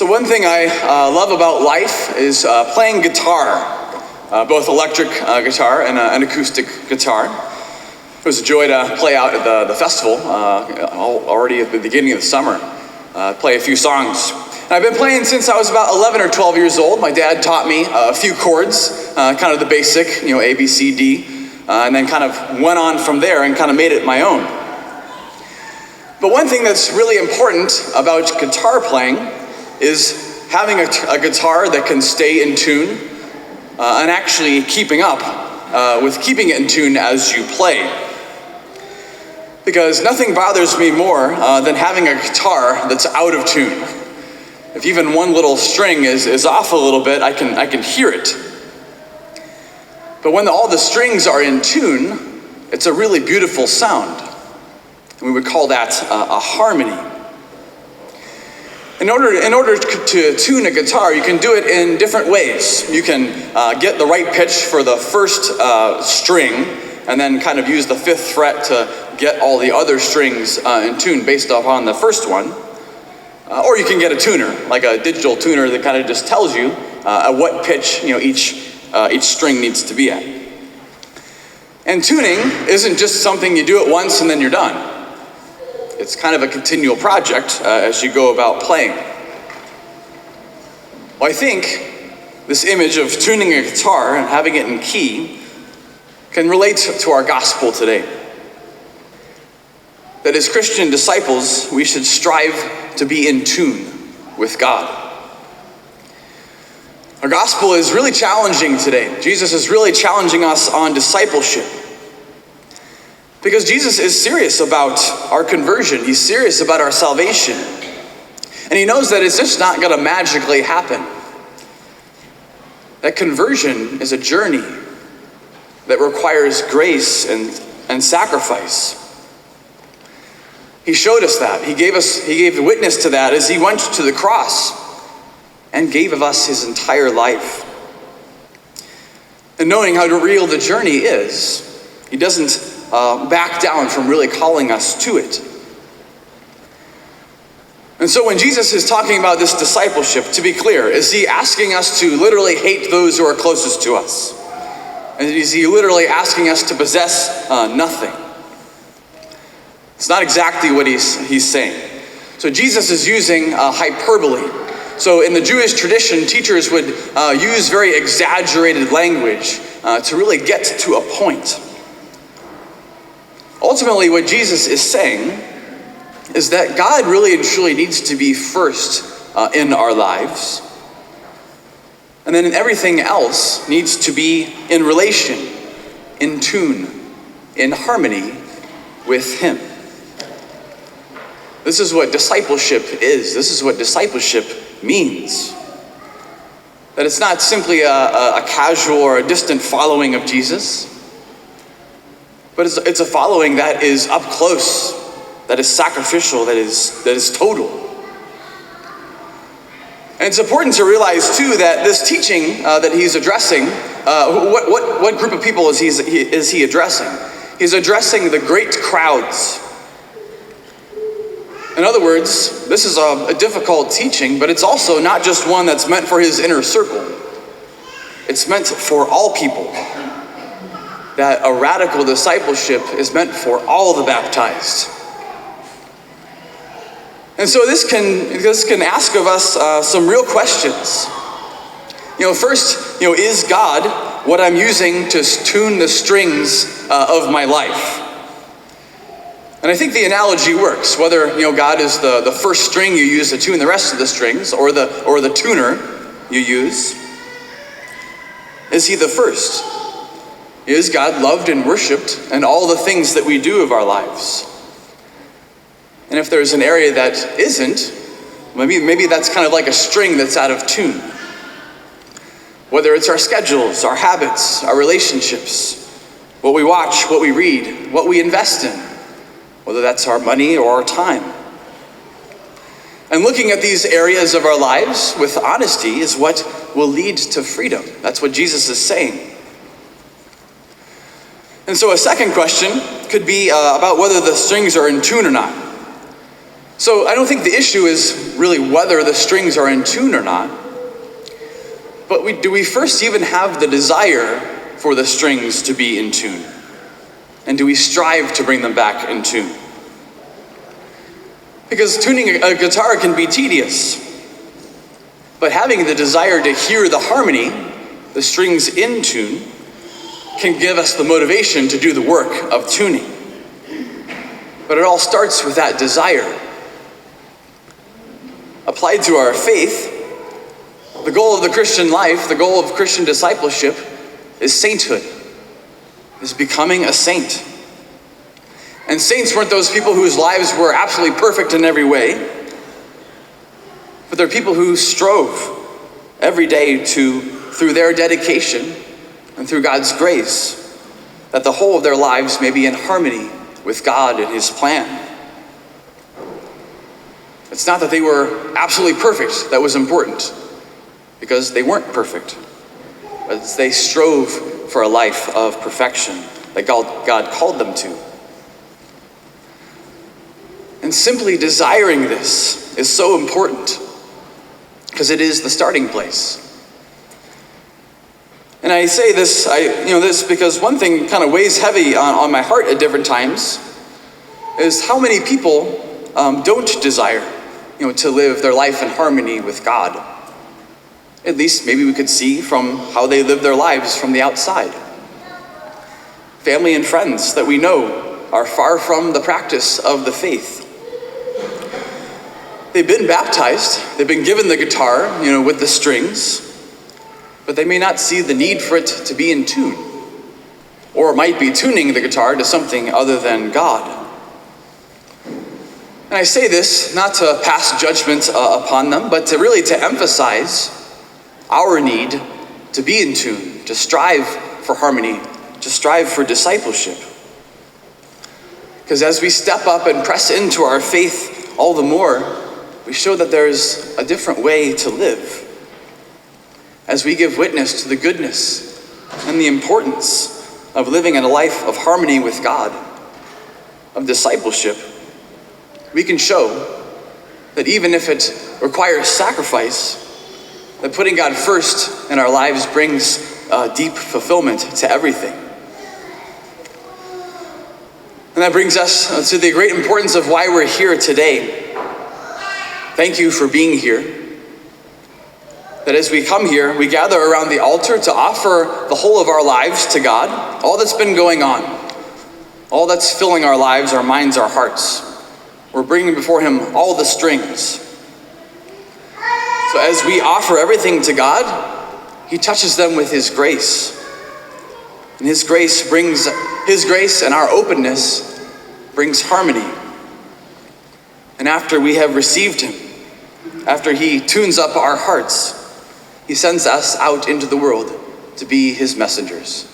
So one thing I love about life is playing guitar, both electric guitar and an acoustic guitar. It was a joy to play out at the festival already at the beginning of the summer, play a few songs. And I've been playing since I was about 11 or 12 years old. My dad taught me a few chords, kind of the basic, A, B, C, D, and then kind of went on from there and kind of made it my own. But one thing that's really important about guitar playing is having a guitar that can stay in tune and actually keeping up with keeping it in tune as you play. Because nothing bothers me more than having a guitar that's out of tune. If even one little string is off a little bit, I can hear it. But when all the strings are in tune, it's a really beautiful sound. And we would call that a harmony. In order to tune a guitar, you can do it in different ways. You can get the right pitch for the first string, and then kind of use the fifth fret to get all the other strings in tune based upon the first one. Or you can get a tuner, like a digital tuner that kind of just tells you at what pitch each string needs to be at. And tuning isn't just something you do it once and then you're done. It's kind of a continual project as you go about playing. Well, I think this image of tuning a guitar and having it in key can relate to our gospel today. That as Christian disciples, we should strive to be in tune with God. Our gospel is really challenging today. Jesus is really challenging us on discipleship. Because Jesus is serious about our conversion. He's serious about our salvation. And he knows that it's just not going to magically happen. That conversion is a journey that requires grace and sacrifice. He showed us that. He gave witness to that as he went to the cross and gave of us his entire life. And knowing how real the journey is, he doesn't back down from really calling us to it. And so when Jesus is talking about this discipleship, to be clear, is he asking us to literally hate those who are closest to us? And is he literally asking us to possess nothing? It's not exactly what he's saying. So Jesus is using hyperbole. So in the Jewish tradition, teachers would use very exaggerated language to really get to a point. Ultimately, what Jesus is saying is that God really and truly needs to be first in our lives. And then everything else needs to be in relation, in tune, in harmony with him. This is what discipleship is. This is what discipleship means. That it's not simply a casual or a distant following of Jesus, but it's a following that is up close, that is sacrificial, that is total. And it's important to realize too that this teaching that he's addressing, what group of people is he addressing? He's addressing the great crowds. In other words, this is a difficult teaching, but it's also not just one that's meant for his inner circle. It's meant for all people. That a radical discipleship is meant for all the baptized. And so this can ask of us some real questions. First, is God what I'm using to tune the strings of my life? And I think the analogy works, whether God is the first string you use to tune the rest of the strings, or the tuner you use. Is he the first? Is God loved and worshiped in all the things that we do of our lives? And if there's an area that isn't, maybe that's kind of like a string that's out of tune. Whether it's our schedules, our habits, our relationships, what we watch, what we read, what we invest in, whether that's our money or our time. And looking at these areas of our lives with honesty is what will lead to freedom. That's what Jesus is saying. And so a second question could be about whether the strings are in tune or not. So I don't think the issue is really whether the strings are in tune or not, but do we first even have the desire for the strings to be in tune? And do we strive to bring them back in tune? Because tuning a guitar can be tedious, but having the desire to hear the harmony, the strings in tune, can give us the motivation to do the work of tuning. But it all starts with that desire. Applied to our faith, the goal of the Christian life, the goal of Christian discipleship, is sainthood, is becoming a saint. And saints weren't those people whose lives were absolutely perfect in every way, but they're people who strove every day through their dedication and through God's grace, that the whole of their lives may be in harmony with God and His plan. It's not that they were absolutely perfect that was important, because they weren't perfect, but they strove for a life of perfection that God called them to. And simply desiring this is so important, because it is the starting place. And I say this, this because one thing kind of weighs heavy on my heart at different times is how many people don't desire, to live their life in harmony with God. At least maybe we could see from how they live their lives from the outside. Family and friends that we know are far from the practice of the faith. They've been baptized, they've been given the guitar, with the strings, but they may not see the need for it to be in tune, or might be tuning the guitar to something other than God. And I say this not to pass judgment upon them, but to emphasize our need to be in tune, to strive for harmony, to strive for discipleship. Because as we step up and press into our faith all the more, we show that there's a different way to live. As we give witness to the goodness and the importance of living in a life of harmony with God, of discipleship, we can show that even if it requires sacrifice, that putting God first in our lives brings deep fulfillment to everything. And that brings us to the great importance of why we're here today. Thank you for being here. That as we come here, we gather around the altar to offer the whole of our lives to God, all that's been going on, all that's filling our lives, our minds, our hearts. We're bringing before Him all the strings. So as we offer everything to God, He touches them with His grace. And His grace and our openness brings harmony. And after we have received Him, after He tunes up our hearts, He sends us out into the world to be His messengers.